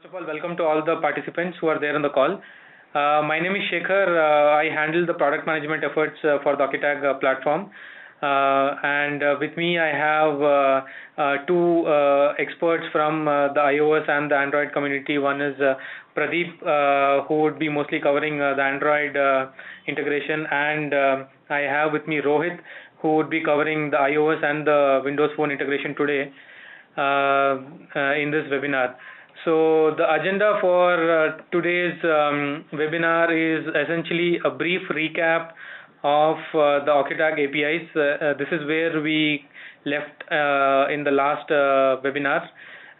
of all, welcome to all the participants who are there on the call. My name is Shekhar. I handle the product management efforts for the Okitag platform. And with me, I have two experts from the iOS and the Android community. One is Pradeep, who would be mostly covering the Android integration, and I have with me Rohit, who would be covering the iOS and the Windows Phone integration today in this webinar. So the agenda for today's webinar is essentially a brief recap of the Okitag APIs. This is where we left in the last webinar,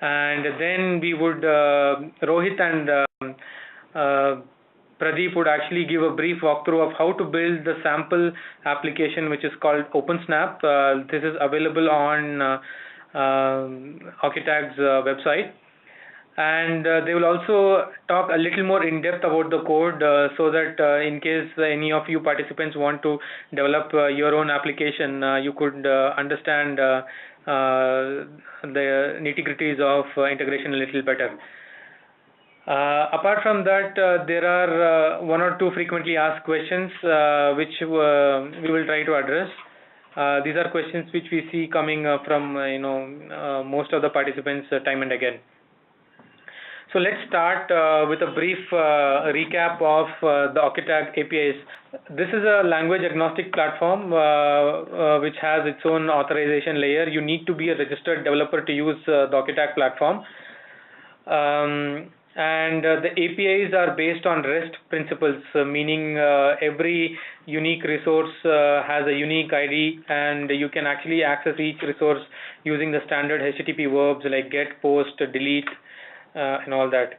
and then we would Rohit and Pradeep would actually give a brief walkthrough of how to build the sample application, which is called OpenSnap. This is available on Okitag's website. And they will also talk a little more in depth about the code, so that in case any of you participants want to develop your own application, you could understand the nitty-gritties of integration a little better. Apart from that, there are one or two frequently asked questions which we will try to address. These are questions which we see coming from most of the participants time and again. So let's start with a brief recap of the Okitag APIs. This is a language agnostic platform which has its own authorization layer. You need to be a registered developer to use the Okitag platform. And the APIs are based on REST principles, meaning every unique resource has a unique ID, and you can actually access each resource using the standard HTTP verbs like get, post, delete, and all that.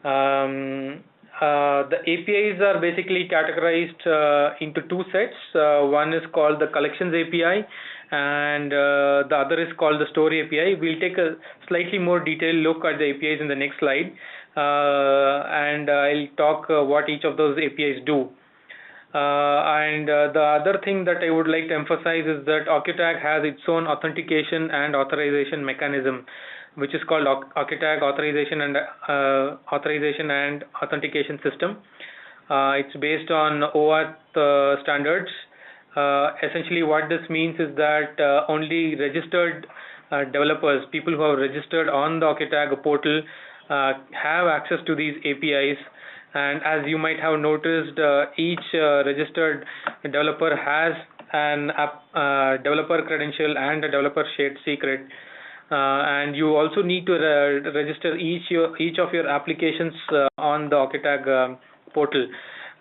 The APIs are basically categorized into two sets. One is called the Collections API, and the other is called the Story API. We'll take a slightly more detailed look at the APIs in the next slide, and I'll talk what each of those APIs do. And the other thing that I would like to emphasize is that Okitag has its own authentication and authorization mechanism, which is called Okitag Authorization and Authentication System. It's based on OAuth standards. Essentially, what this means is that only registered developers, people who have registered on the Okitag portal, have access to these APIs. And as you might have noticed, each registered developer has an developer credential and a developer shared secret. And you also need to register each of your applications on the Okitag portal,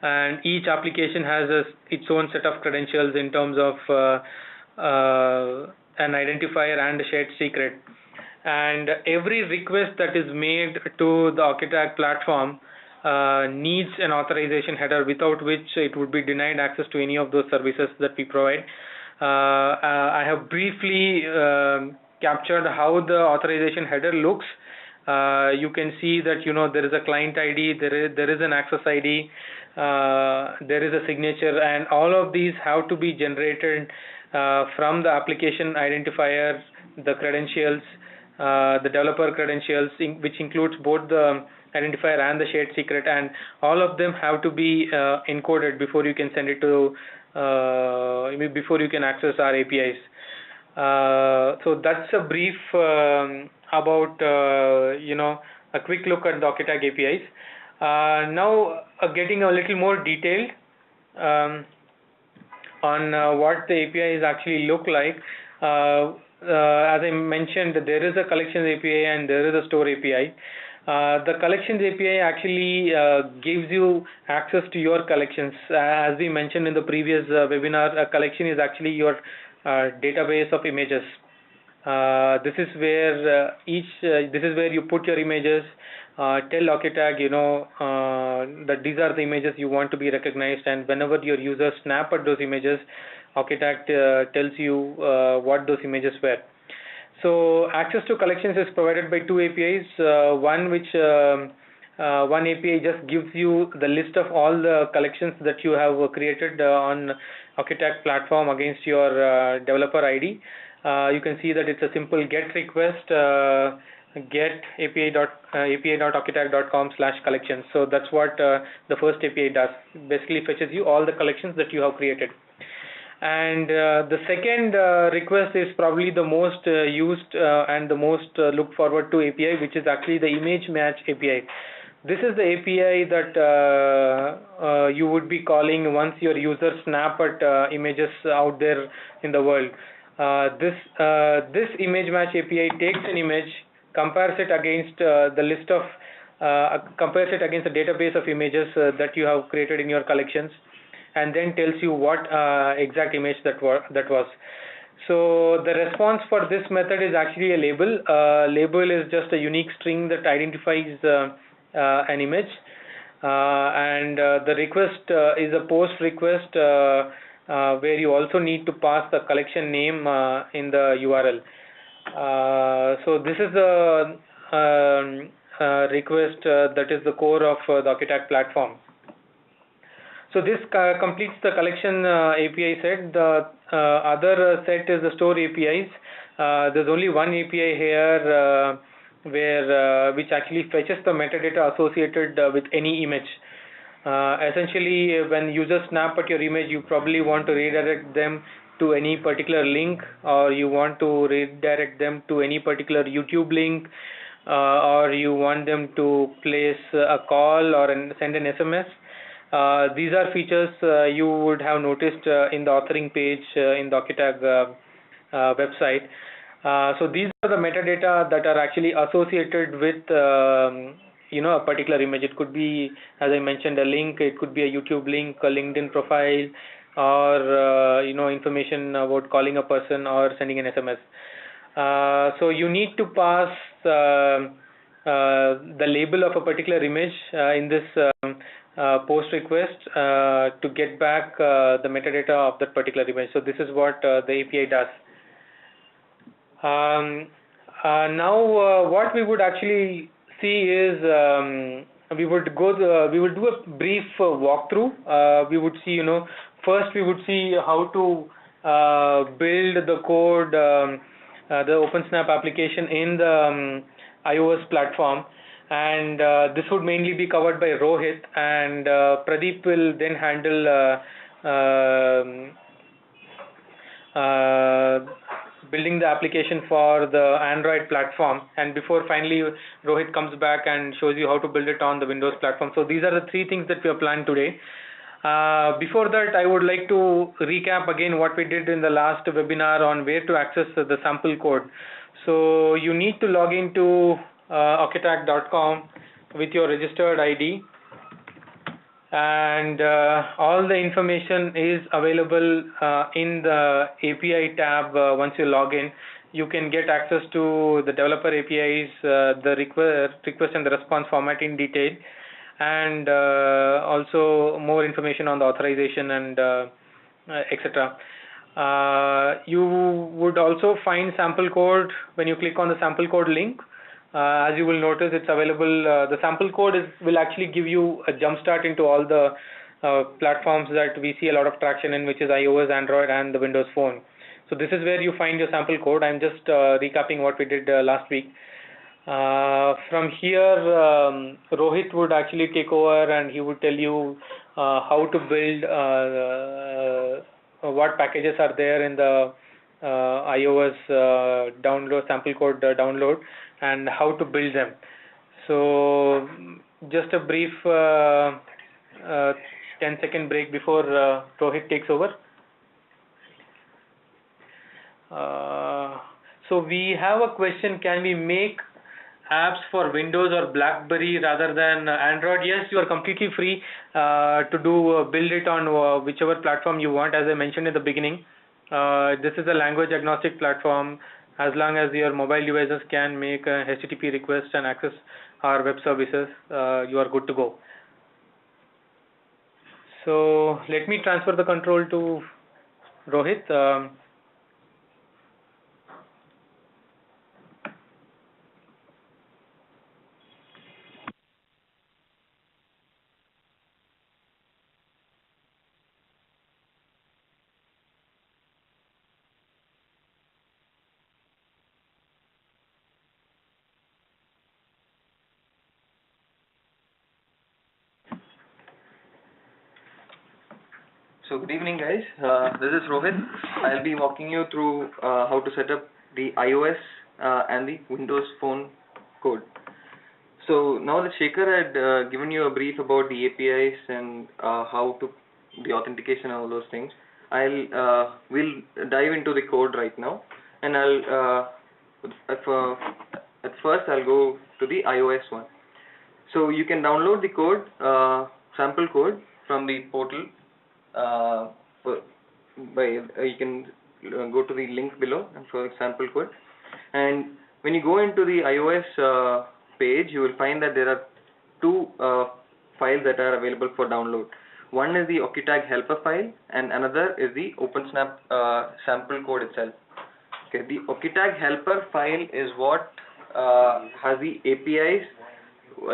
and each application has its own set of credentials in terms of an identifier and a shared secret. And every request that is made to the Okitag platform needs an authorization header, without which it would be denied access to any of those services that we provide. I have briefly captured how the authorization header looks. You can see that there is a client ID, there is an access ID, there is a signature, and all of these have to be generated from the application identifier, the credentials, the developer credentials, which includes both the identifier and the shared secret, and all of them have to be encoded before you can send it to before you can access our APIs. So that's a brief about a quick look at the Okitag APIs. Now getting a little more detailed on what the APIs actually look like. As I mentioned, there is a Collections API and there is a Store API. The Collections API actually gives you access to your collections. As we mentioned in the previous webinar, a collection is actually your database of images. This is where you put your images. Tell Okitag that these are the images you want to be recognized, and whenever your users snap at those images, Okitag tells you what those images were. So access to collections is provided by two APIs. One API just gives you the list of all the collections that you have created on Okitag platform against your developer ID. You can see that it's a simple GET request get api.okitac.com/collections. So that's what the first API does. Basically fetches you all the collections that you have created. And the second request is probably the most used and the most looked forward to API, which is actually the image match API. This is the API that you would be calling once your users snap at images out there in the world. This image match API takes an image, compares it against the list of compares it against the database of images that you have created in your collections, and then tells you what exact image that was. So the response for this method is actually a label. Label is just a unique string that identifies an image, and the request is a post request where you also need to pass the collection name in the URL. So this is the request that is the core of the Okitac platform. So this completes the collection API set. The other set is the store APIs. There's only one API here which actually fetches the metadata associated with any image. Essentially, when users snap at your image, you probably want to redirect them to any particular link, or you want to redirect them to any particular YouTube link, or you want them to place a call or send an SMS. These are features you would have noticed in the authoring page in the Okitac website. So these are the metadata that are actually associated with a particular image. It could be, as I mentioned, a link. It could be a YouTube link, a LinkedIn profile, or information about calling a person or sending an SMS. So you need to pass the label of a particular image in this post request to get back the metadata of that particular image. So this is what the API does. Now what we would actually see is we would do a brief walkthrough. We would see, first we would see how to build the code, the OpenSnap application in the iOS platform, and this would mainly be covered by Rohit, and Pradeep will then handle building the application for the Android platform, and before finally Rohit comes back and shows you how to build it on the Windows platform. So these are the three things that we have planned today. Before that, I would like to recap again what we did in the last webinar on where to access the sample code. So you need to log into okitac.com with your registered ID, and all the information is available in the API tab. Once you log in, you can get access to the developer APIs, the request and the response format in detail, and also more information on the authorization and etc. You would also find sample code when you click on the sample code link. As you will notice, it's available. The sample code will actually give you a jump start into all the platforms that we see a lot of traction in, which is iOS, Android, and the Windows Phone. So this is where you find your sample code. I'm just recapping what we did last week. From here, Rohit would actually take over, and he would tell you how to build, what packages are there in the iOS download, sample code download, and how to build them. So just a brief 10-second break before Rohit takes over. So we have a question: can we make apps for Windows or BlackBerry rather than Android? Yes, you are completely free to build it on whichever platform you want. As I mentioned in the beginning, this is a language agnostic platform. As long as your mobile devices can make a HTTP request and access our web services, you are good to go. So let me transfer the control to Rohit. So good evening guys, this is Rohit. I'll be walking you through how to set up the iOS and the Windows Phone code. So now that Shekhar had given you a brief about the APIs and how to the authentication and all those things, we'll dive into the code right now, and at first I'll go to the iOS one. So you can download the code, sample code from the portal. You can go to the link below and for sample code. And when you go into the iOS page, you will find that there are two files that are available for download. One is the Okitag helper file, and another is the OpenSnap sample code itself. Okay, the Okitag helper file is what has the APIs.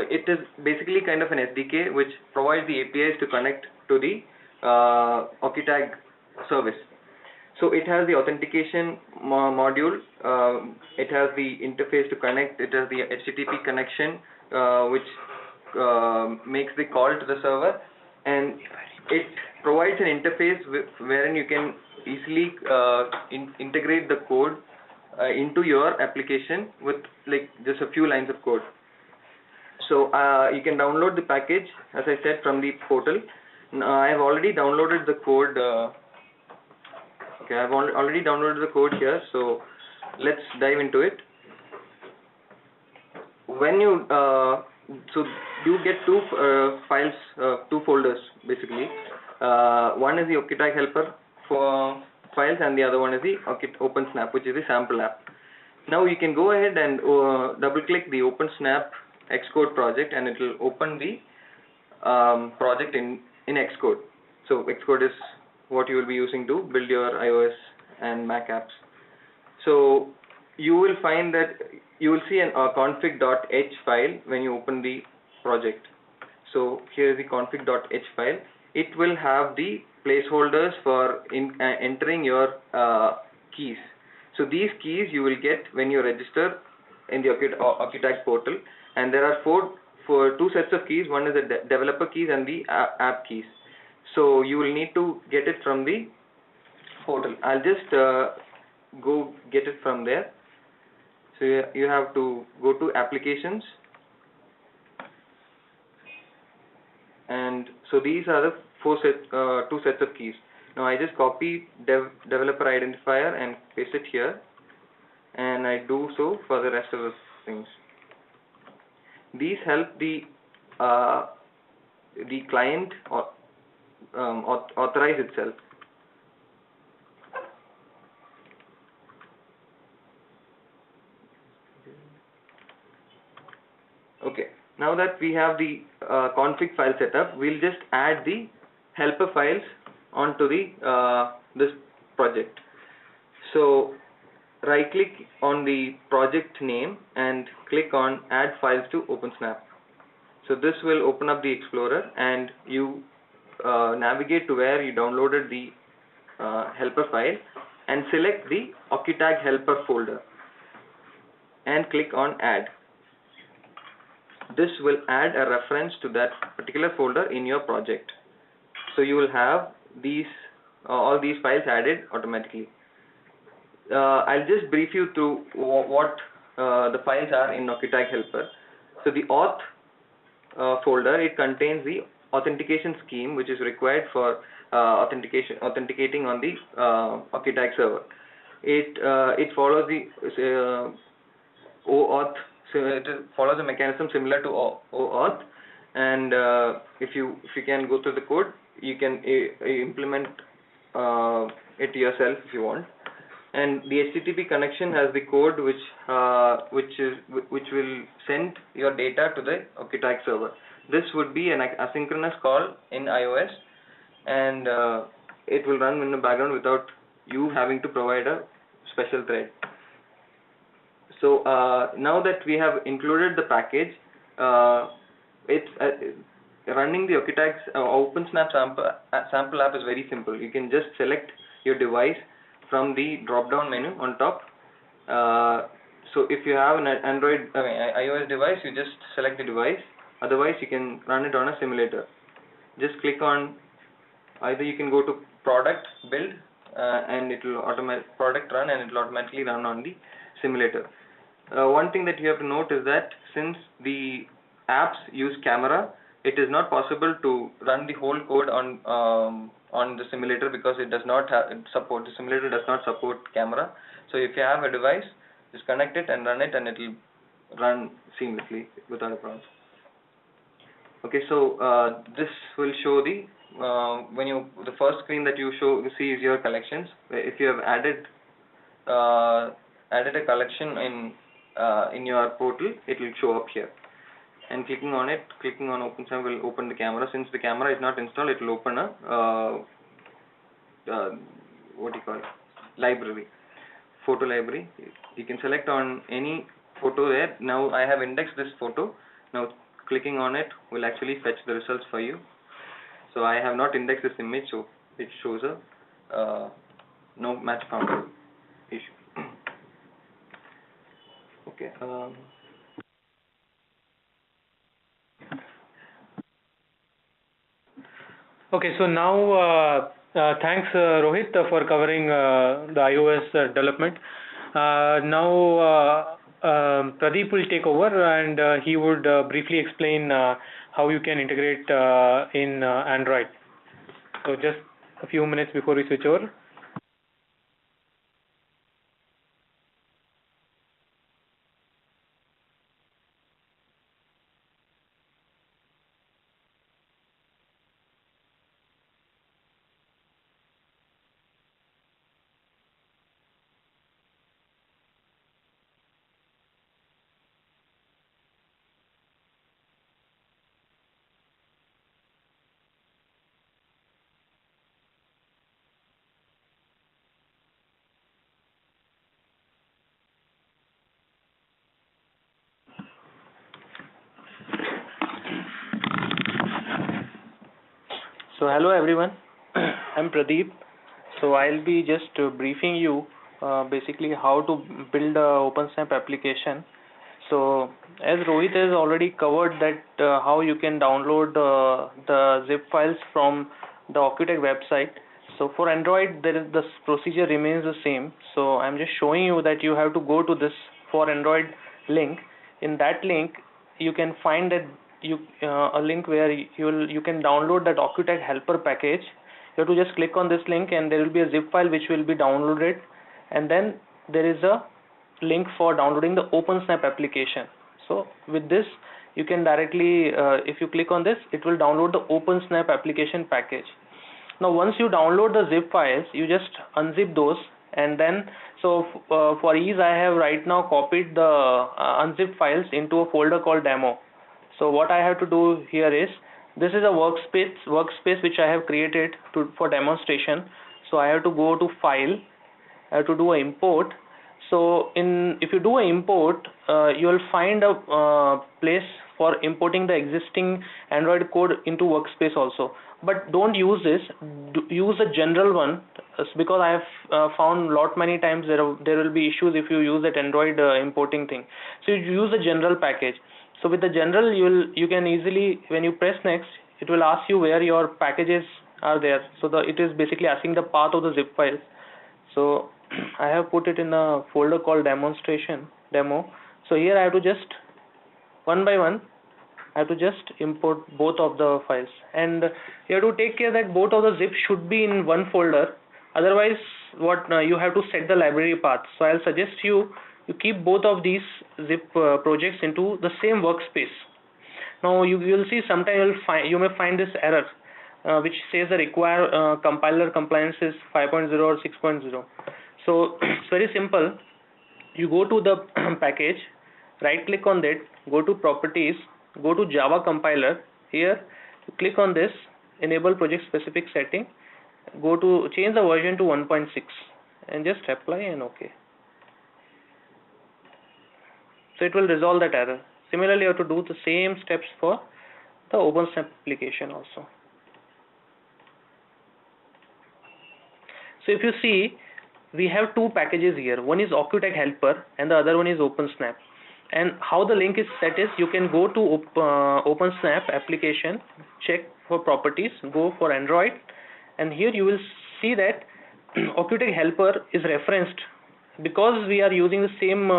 It is basically kind of an SDK which provides the APIs to connect to the Okitag service. So it has the authentication module, it has the interface to connect, it has the HTTP connection which makes the call to the server, and it provides an interface wherein you can easily integrate the code into your application with like just a few lines of code. So you can download the package, as I said, from the portal. I have already downloaded the code. Okay, I have already downloaded the code here. So let's dive into it. When you so you get two files, two folders basically. One is the Okitag helper for files, and the other one is the OpenSnap, which is the sample app. Now you can go ahead and double-click the OpenSnap Xcode project, and it will open the project in Xcode. So Xcode is what you will be using to build your iOS and Mac apps. So you will find that you will see a config.h file when you open the project. So here is the config.h file. It will have the placeholders for entering your keys. So these keys you will get when you register in the Okitag portal, and there are two sets of keys. One is the developer keys and the app keys. So you will need to get it from the portal. I'll just go get it from there. So you have to go to applications, and so these are the two sets of keys. Now I just copy developer identifier and paste it here, and I do so for the rest of the things. These help the client authorize itself. Okay, now that we have the config file set up, we'll just add the helper files onto the this project. So right click on the project name and click on add files to OpenSnap. So this will open up the Explorer, and you navigate to where you downloaded the helper file and select the Okitag helper folder and click on add. This will add a reference to that particular folder in your project. So you will have these all these files added automatically. I'll just brief you through what the files are in Okitag helper. So the auth folder, it contains the authentication scheme which is required for authenticating on the Okitag server. It follows the OAuth. So it follows a mechanism similar to OAuth, and if you can go through the code, you can implement it yourself if you want. And the HTTP connection has the code which will send your data to the Okitag server. This would be an asynchronous call in iOS, and it will run in the background without you having to provide a special thread. So now that we have included the package, it's running the Okitag's OpenSnap sample app is very simple. You can just select your device from the drop-down menu on top. So if you have an iOS device, you just select the device. Otherwise, you can run it on a simulator. Just click on either you can go to product build and it will product run, and it will automatically run on the simulator. One thing that you have to note is that since the apps use camera, it is not possible to run the whole code on the simulator, because it does not have the simulator does not support camera. So if you have a device, just connect it and run it, and it will run seamlessly without a problem. Okay, so this will show the the first screen that you see is your collections. If you have added a collection in your portal, it will show up here. And clicking on OpenSnap will open the camera. Since the camera is not installed, it will open a library, photo library. You can select on any photo there. Now I have indexed this photo. Now clicking on it will actually fetch the results for you. So I have not indexed this image, so it shows a no match found issue. Okay. Okay, so now thanks Rohit for covering the iOS development. Now Pradeep will take over, and he would briefly explain how you can integrate in Android. So just a few minutes before we switch over. So hello everyone, I'm Pradeep. So I'll be just briefing you basically how to build a OpenSnap application. So as Rohit has already covered that how you can download the zip files from the Occutech website. So for Android, the procedure remains the same. So I'm just showing you that you have to go to this for Android link. In that link, you can find that a link where you can download that Occutech helper package. You have to just click on this link, and there will be a zip file which will be downloaded, and then there is a link for downloading the OpenSnap application. So with this, you can directly if you click on this, it will download the OpenSnap application package. Now once you download the zip files, you just unzip those, and then for ease, I have right now copied the unzip files into a folder called demo. So what I have to do here is, this is a workspace which I have created for demonstration. So I have to go to File, I have to do an import. So if you do an import, you will find a place for importing the existing Android code into workspace also. But don't use this. Use a general one, because I have found many times there will be issues if you use that Android importing thing. So you use a general package. So with the general, you can easily, when you press next, it will ask you where your packages are there. So it is basically asking the path of the zip files. So I have put it in a folder called demo. So here I have to just one by one, I have to just import both of the files, and you have to take care that both of the zips should be in one folder. Otherwise, you have to set the library path. So I'll suggest you keep both of these zip projects into the same workspace. Now you will see sometimes you may find this error which says the require compiler compliance is 5.0 or 6.0. So it's very simple. You go to the package, right click on that, go to properties, go to Java compiler. Here you click on this, enable project specific setting, go to change the version to 1.6 and just apply and OK. So it will resolve that error. Similarly, you have to do the same steps for the OpenSnap application also. So if you see, we have two packages here. One is Occutech helper and the other one is OpenSnap. And how the link is set is, you can go to OpenSnap application, check for properties, go for Android, and here you will see that Occutech helper is referenced because we are using the same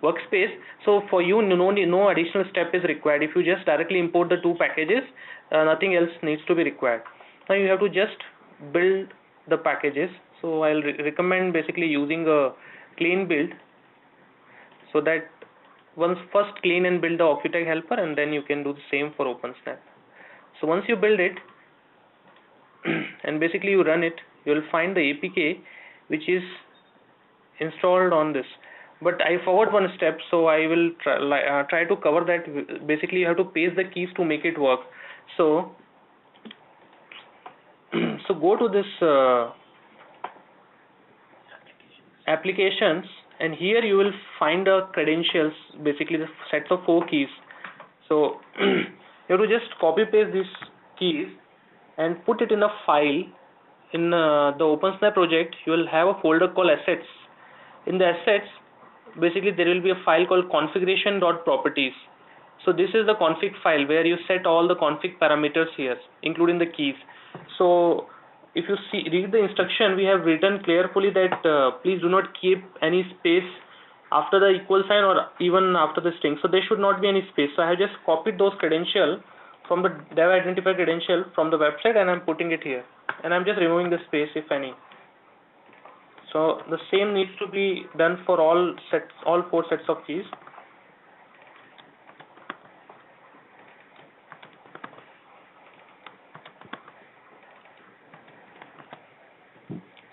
workspace. So for you, no additional step is required. If you just directly import the two packages, nothing else needs to be required. Now you have to just build the packages. So I'll recommend basically using a clean build, so that once first clean and build the Occutech helper, and then you can do the same for OpenSnap. So once you build it and basically you run it, you will find the APK which is installed on this. But I forgot one step, so I will try to cover that. Basically you have to paste the keys to make it work. So go to this applications, and here you will find the credentials, basically the sets of 4 keys. So you have to just copy paste these keys and put it in a file. In the OpenSnap project, you will have a folder called assets. In the assets, basically there will be a file called configuration.properties. So this is the config file where you set all the config parameters here, including the keys. So if you read the instruction, we have written carefully that please do not keep any space after the equal sign or even after the string. So there should not be any space. So I have just copied those credentials from the dev identifier credential from the website, and I'm putting it here, and I'm just removing the space if any. So the same needs to be done for all 4 sets of keys.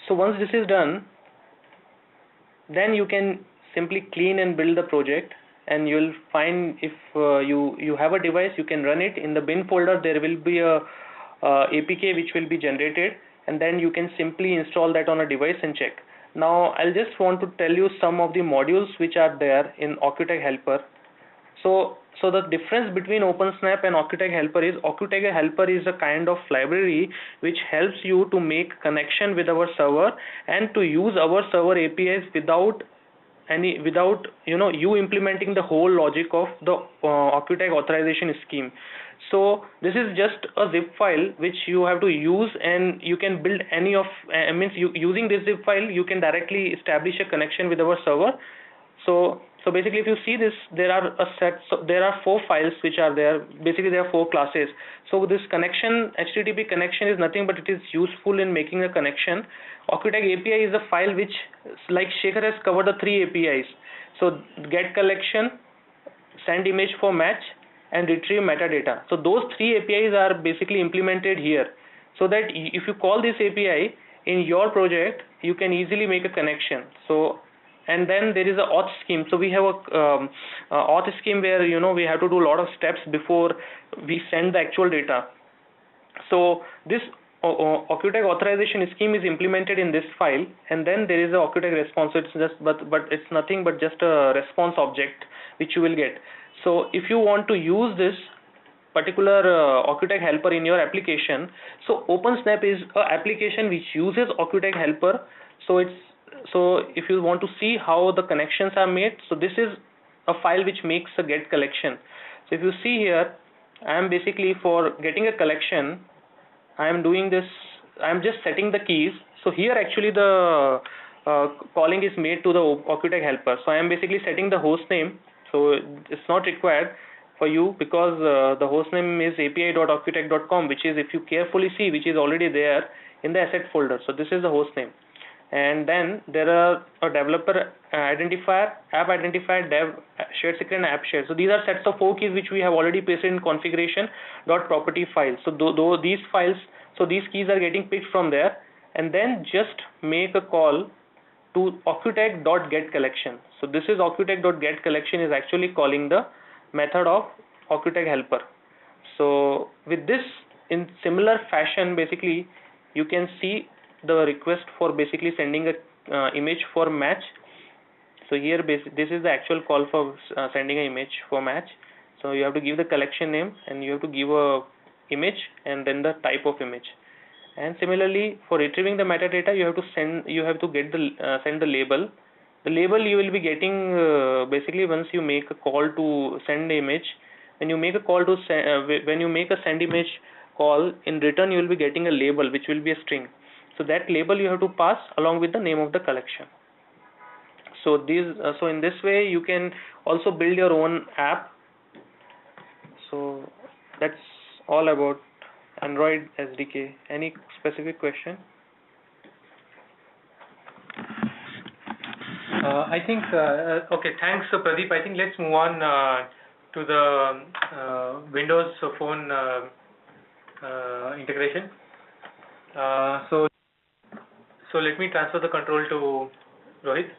So once this is done, then you can simply clean and build the project, and you will find if you have a device, you can run it in the bin folder. There will be a APK which will be generated, and then you can simply install that on a device and check. Now I'll just want to tell you some of the modules which are there in Occutech helper. So the difference between OpenSnap and Occutech helper is, Occutech helper is a kind of library which helps you to make connection with our server and to use our server APIs without you implementing the whole logic of the Occutech authorization scheme. So this is just a zip file which you have to use, and you can build any of using this zip file you can directly establish a connection with our server. So basically, if you see this, there are 4 files which are there. Basically, there are 4 classes. So this connection, HTTP connection, is nothing but it is useful in making a connection. Occutech API is a file which, like Shekhar has covered the 3 APIs. So get collection, send image for match, and retrieve metadata. So those 3 APIs are basically implemented here, so that if you call this API in your project, you can easily make a connection. So, and then there is a auth scheme. So we have a auth scheme where we have to do a lot of steps before we send the actual data. So this Occutech authorization scheme is implemented in this file, and then there is a Occutech response. It's just but it's nothing but just a response object which you will get. So if you want to use this particular Occutech helper in your application, so OpenSnap is an application which uses Occutech helper. So if you want to see how the connections are made, so this is a file which makes a get collection. So if you see here, I am basically, for getting a collection, I am doing this, I am just setting the keys. So here actually the calling is made to the Occutech helper. So I am basically setting the host name. So it's not required for you, because the host name is api.occutech.com, which is, if you carefully see, which is already there in the asset folder. So this is the host name. And then there are a developer identifier, app identifier, dev, shared secret, and app share. So these are sets of 4 keys which we have already pasted in configuration.property file. So these files, so these keys are getting picked from there, and then just make a call to Occutech.getCollection. So this is Occutech.getCollection is actually calling the method of Occutech helper. So with this, in similar fashion, basically you can see the request for basically sending a image for match. So here this is the actual call for sending an image for match. So you have to give the collection name, and you have to give a image and then the type of image. And similarly, for retrieving the metadata, you have to send the label. The label you will be getting basically once you make a call to send the image. When you make a call to when you make a send image call, in return you will be getting a label which will be a string. So that label you have to pass along with the name of the collection. So so in this way you can also build your own app. So that's all about Android SDK. Any specific question? I think, okay, thanks Pradeep. I think let's move on to the Windows Phone integration. So let me transfer the control to Rohit.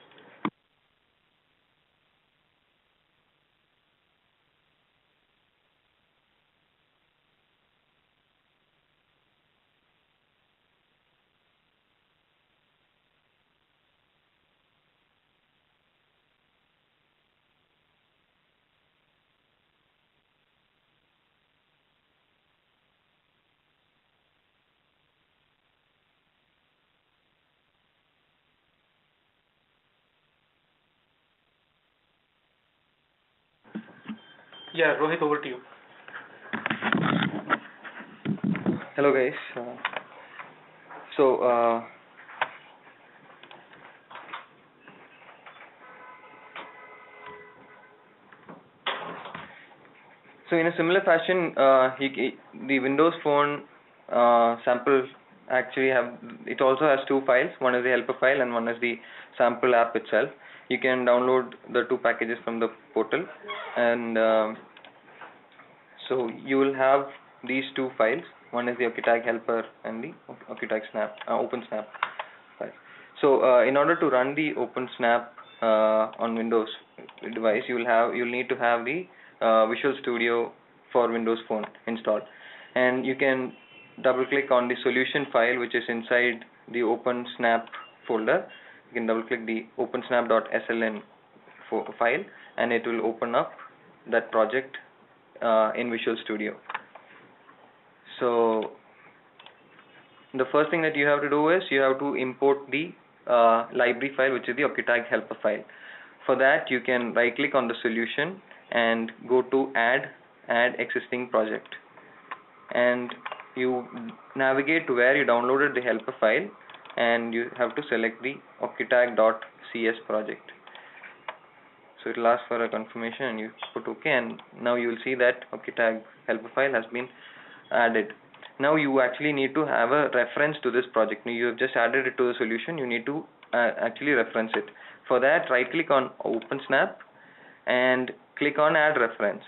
Yeah, Rohit, over to you. Hello guys. So in a similar fashion, the Windows Phone sample actually it also has two files. One is the helper file and one is the sample app itself. You can download the two packages from the portal, and so you will have these two files. One is the OkTag helper and the OkTag snap OpenSnap file. So in order to run the OpenSnap on Windows device, you'll need to have the Visual Studio for Windows Phone installed, and you can double click on the solution file which is inside the OpenSnap folder. You can double click the OpenSnap.sln file, and it will open up that project in Visual Studio. So the first thing that you have to do is you have to import the library file, which is the OkTag helper file. For that, you can right click on the solution and go to add existing project, and you navigate to where you downloaded the helper file, and you have to select the OkTag.cs project. So it will ask for a confirmation, and you put OK, and now you will see that OkTag helper file has been added. Now you actually need to have a reference to this project. Now you have just added it to the solution, you need to actually reference it. For that, right click on OpenSnap and click on add reference.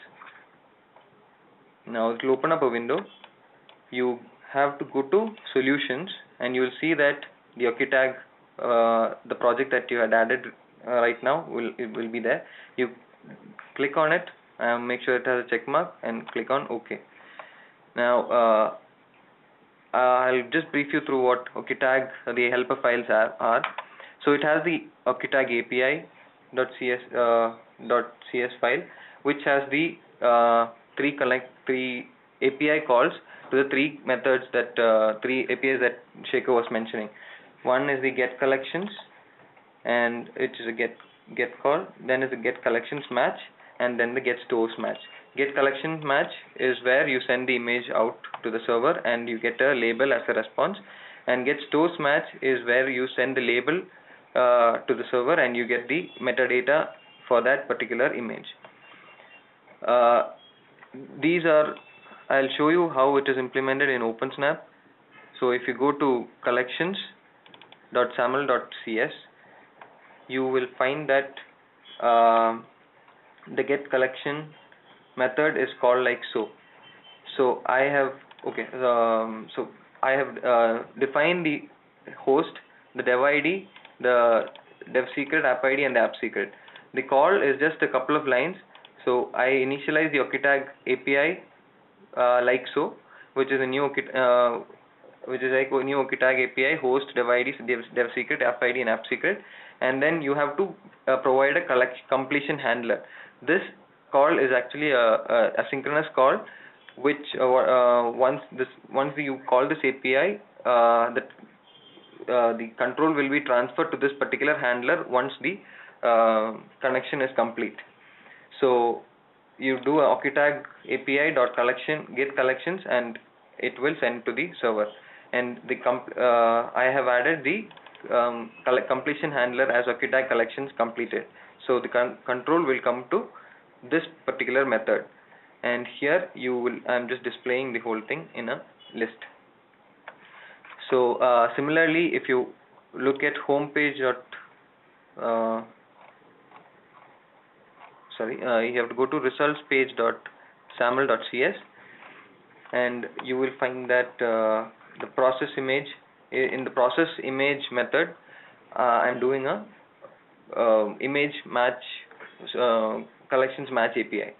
Now it will open up a window. You have to go to solutions, and you will see that the OkTag, the project that you had added right now will be there. You click on it, make sure it has a check mark, and click on OK. Now I'll just brief you through what OkTag, the helper files are. So it has the OkTag API.cs file, which has the three API calls to the three methods three APIs that Shekhar was mentioning. One is the get collections, and it is a get call. Then is the get collections match, and then the get stores match. Get collections match is where you send the image out to the server and you get a label as a response, and get stores match is where you send the label to the server and you get the metadata for that particular image. I'll show you how it is implemented in OpenSnap. So if you go to collections.saml.cs, you will find that the get collection method is called like so. So I have defined the host, the dev ID, the dev secret, app ID, and the app secret. The call is just a couple of lines. So I initialize the OkTag API like so, which is a new OkTag API, host, dev ID, dev secret, app ID, and app secret, and then you have to provide a completion handler. This call is actually a asynchronous call, which once you call this API, the control will be transferred to this particular handler once the connection is complete. So you do a OkTag API dot collection get collections, and it will send to the server. And I have added the completion handler as OccuTag collections completed. So the control will come to this particular method, and here I'm just displaying the whole thing in a list. So similarly, if you look at homepage you have to go to results page.saml.cs, and you will find that the process image, in the process image method, I'm doing a image match collections match API,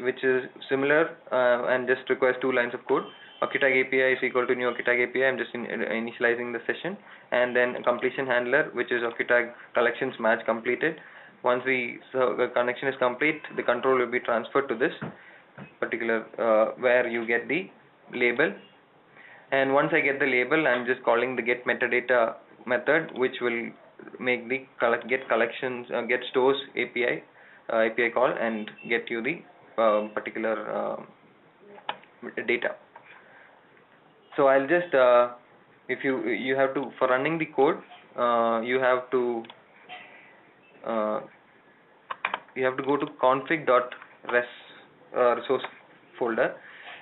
which is similar and just requires 2 lines of code. OccuTag API is equal to new OccuTag API. I'm just initializing the session, and then completion handler, which is OccuTag collections match completed. Once the connection is complete, the control will be transferred to this particular where you get the label. And once I get the label, I'm just calling the get metadata method, which will make the get stores API call and get you the particular data. So I'll just if you have to, for running the code, you have to go to config.res resource folder,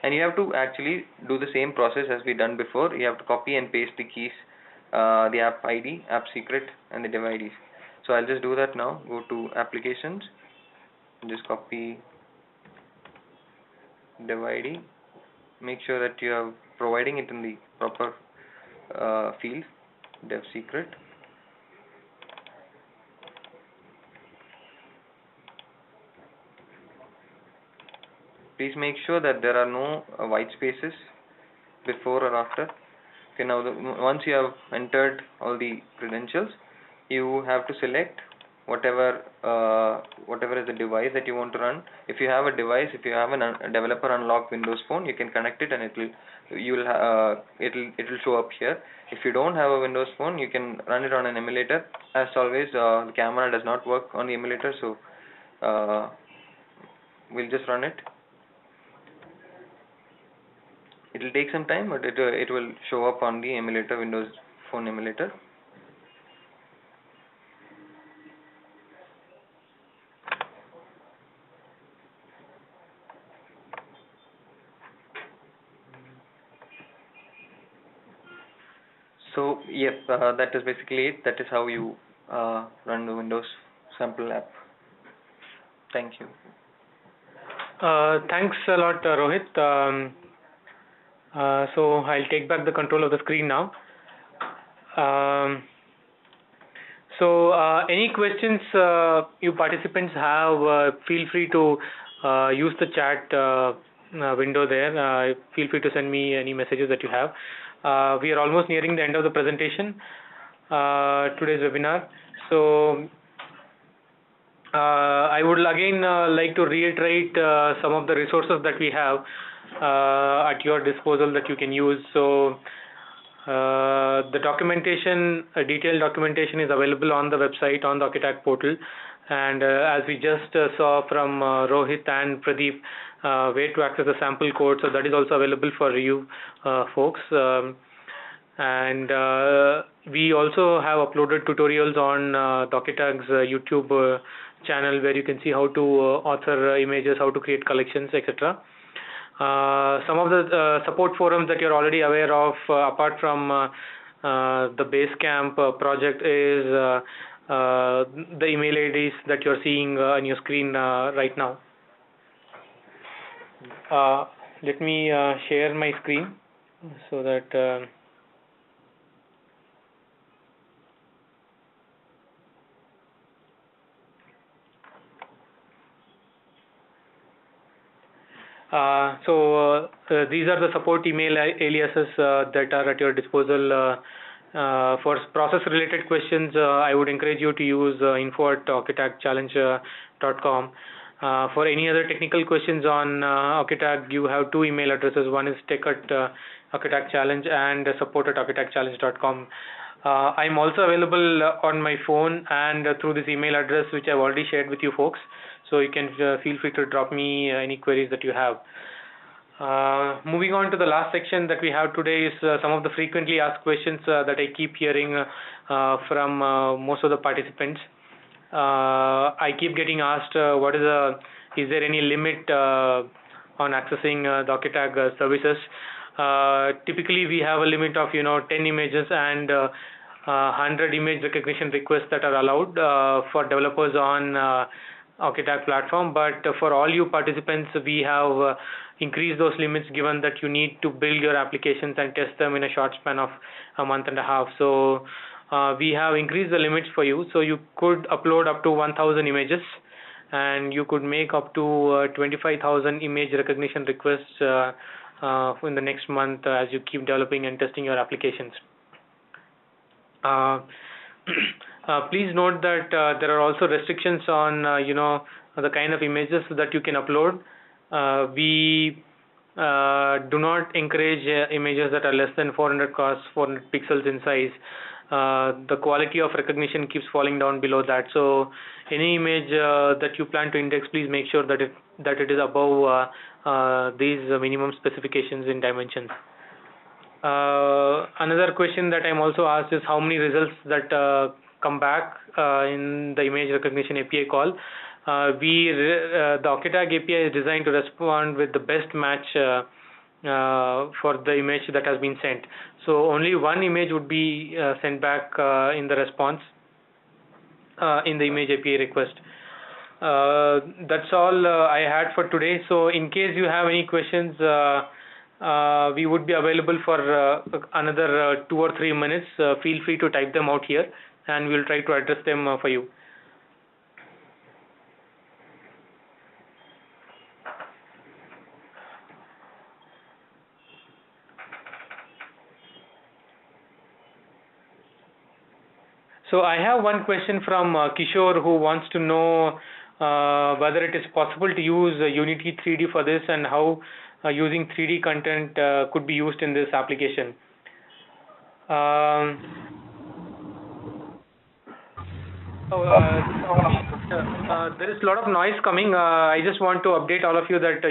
and you have to actually do the same process as we done before. You have to copy and paste the keys, the app ID, app secret, and the dev IDs. So I'll just do that now. Go to applications, just copy dev ID. Make sure that you are providing it in the proper field, dev secret. Please make sure that there are no white spaces before or after. Okay, now once you have entered all the credentials, you have to select whatever is the device that you want to run. If you have a device, if you have a developer unlocked Windows Phone, you can connect it and it will show up here. If you don't have a Windows Phone, you can run it on an emulator. As always, the camera does not work on the emulator, so we'll just run it. It will take some time, but it will show up on the emulator, Windows Phone emulator. So yep, that is basically it. That is how you run the Windows sample app. Thank you. Thanks a lot, Rohit. So I'll take back the control of the screen now. So any questions you participants have, feel free to use the chat window there. Feel free to send me any messages that you have. We are almost nearing the end of the presentation, today's webinar. So I would again like to reiterate some of the resources that we have at your disposal that you can use. So the documentation, detailed documentation, is available on the website, on the OccuTag portal, and as we just saw from Rohit and Pradeep, where to access the sample code, so that is also available for you folks. And we also have uploaded tutorials on the OccuTag's YouTube channel, where you can see how to author images, how to create collections, etc. Some of the support forums that you're already aware of, apart from the Basecamp project, is the email IDs that you're seeing on your screen right now. Let me share my screen so that these are the support email aliases that are at your disposal. For process-related questions, I would encourage you to use info@occutagchallenge.com. For any other technical questions on OccuTag, you have 2 email addresses. One is tech@occutagchallenge and support@occutagchallenge.com. I'm also available on my phone and through this email address, which I've already shared with you folks. So you can feel free to drop me any queries that you have. Moving on to the last section that we have today is some of the frequently asked questions that I keep hearing from most of the participants. I keep getting asked is there any limit on accessing the OkayTag services? Typically, we have a limit of 10 images and 100 image recognition requests that are allowed for developers on OkayTag platform. But for all you participants, we have increased those limits, given that you need to build your applications and test them in a short span of a month and a half. So we have increased the limits for you. So you could upload up to 1,000 images, and you could make up to 25,000 image recognition requests in the next month as you keep developing and testing your applications. Please note that there are also restrictions on the kind of images that you can upload. We do not encourage images that are less than 400 pixels in size. The quality of recognition keeps falling down below that. So any image that you plan to index, please make sure that it is above these minimum specifications in dimensions. Another question that I'm also asked is how many results that come back in the image recognition API call. The OkayTag API is designed to respond with the best match for the image that has been sent. So only one image would be sent back in the response in the image API request. That's all I had for today. So in case you have any questions, we would be available for another 2 or 3 minutes. Feel free to type them out here, and we'll try to address them for you. So I have one question from Kishore, who wants to know whether it is possible to use Unity 3D for this, and how using 3D content could be used in this application. There is a lot of noise coming. I just want to update all of you that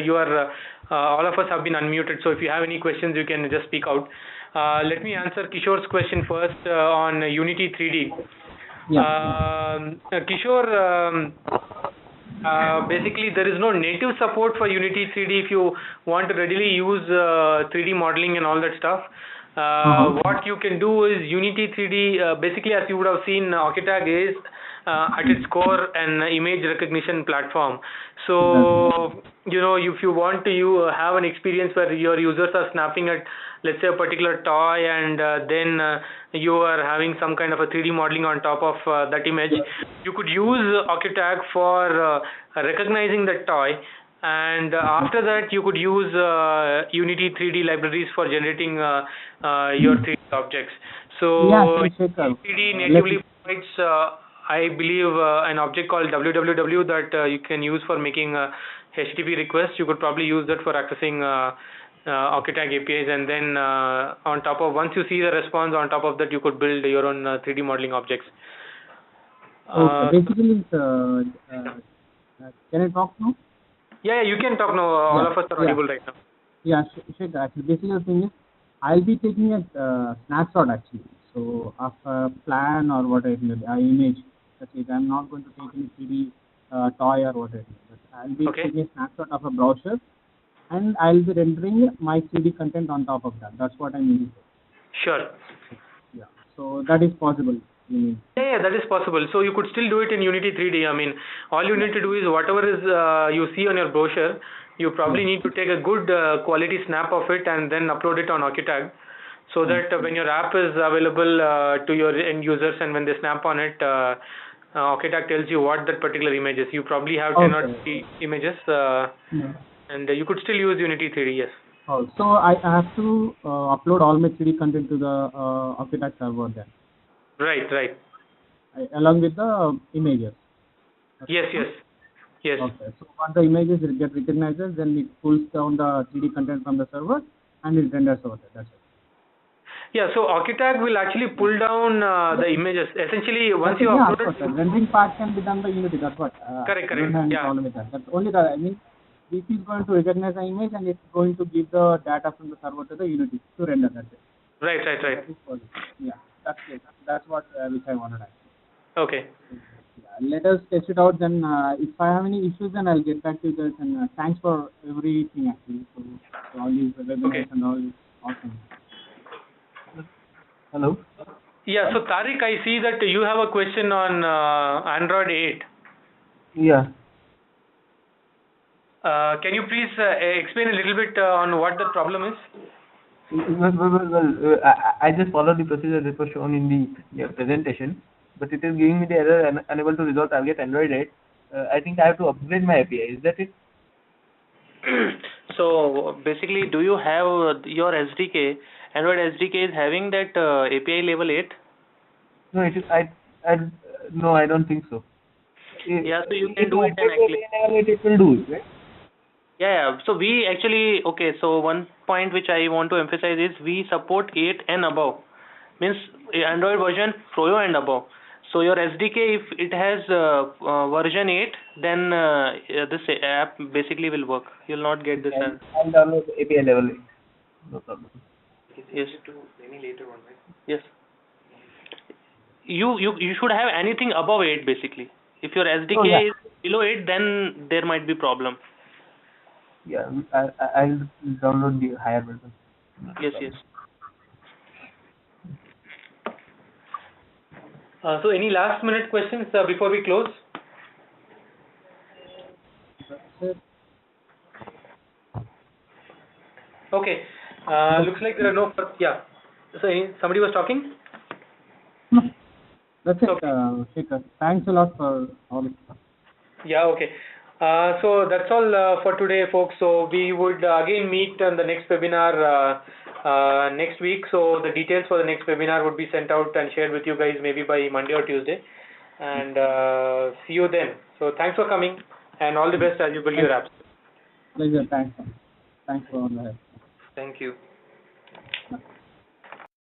all of us have been unmuted. So if you have any questions, you can just speak out. Let me answer Kishore's question first on Unity 3D. Kishore, basically there is no native support for Unity 3D if you want to readily use 3D modeling and all that stuff. What you can do is Unity 3D, basically as you would have seen, OkayTag is at its core an image recognition platform. So if you want to have an experience where your users are snapping at, let's say, a particular toy, and then you are having some kind of a 3D modeling on top of that image, you could use OkayTag for recognizing that toy, and after that you could use Unity 3D libraries for generating your 3D objects. So Unity 3D natively provides I believe an object called www that you can use for making HTTP requests. You could probably use that for accessing OkayTag APIs, and then once you see the response, on top of that you could build your own 3D modeling objects. Basically, can I talk now? Yeah, you can talk now. All of us are audible right now. Yeah, Shekhar, actually, basically the thing is, I'll be taking a snapshot actually. So of a plan or whatever, image. That's it. I'm not going to take any 3D toy or whatever. I'll be taking a snapshot of a brochure, and I'll be rendering my 3D content on top of that. That's what I'm using. Sure. Yeah. So that is possible. Yeah, that is possible. So you could still do it in Unity 3D. I mean, all you need to do is whatever is you see on your brochure, you probably need to take a good quality snap of it and then upload it on OkayTag, so that when your app is available to your end users, and when they snap on it, OkayTag tells you what that particular image is. You probably have 10 or 20 images, and you could still use Unity 3D, yes. Oh, so I have to upload all my 3D content to the OkayTag server then. Right. Along with the images. Yes. Okay. So once the images get recognized, then it pulls down the 3D content from the server and it renders over there. That's it. Yeah, so OkayTag will actually pull down the images. Essentially, once you upload it, the rendering part can be done by Unity. That's what. Correct. Yeah. That's only the. this is going to recognize the image and it's going to give the data from the server to the Unity to render that. Right. That is for, yeah, that's it. That's what which I wanted actually. Okay. Yeah, let us test it out. Then if I have any issues, then I'll get back to you guys. And thanks for everything actually. So all these webinars and all, awesome. Hello. Yeah. So Tariq, I see that you have a question on Android 8. Yeah. Can you please explain a little bit on what the problem is? Well, I just followed the procedure that was shown in the presentation, but it is giving me the error unable to resolve target Android 8. I think I have to upgrade my API. Is that it? So basically, do you have your SDK? Android SDK is having that API level 8? No, it is. No, I don't think so. Yeah, so you can do it and actually. It will do it, right? Yeah. So we actually, okay, so one point which I want to emphasize is we support 8 and above. Means Android version Froyo and above. So your SDK, if it has version 8, then this app basically will work. You'll not get this error. I'll download the API level 8. No problem. Yes. Yes. You should have anything above 8 basically. If your SDK is below 8, then there might be problem. Yeah, I'll download the higher version. Yes. So any last minute questions before we close? Okay. Looks like there are no. Yeah. So somebody was talking? No. That's it, Shekhar. Thanks a lot for all this stuff. Yeah, okay. So that's all for today, folks. So we would again meet on the next webinar next week. So the details for the next webinar would be sent out and shared with you guys maybe by Monday or Tuesday. And see you then. So thanks for coming and all the best as you build your apps. Pleasure. Thanks for all the help. Thank you.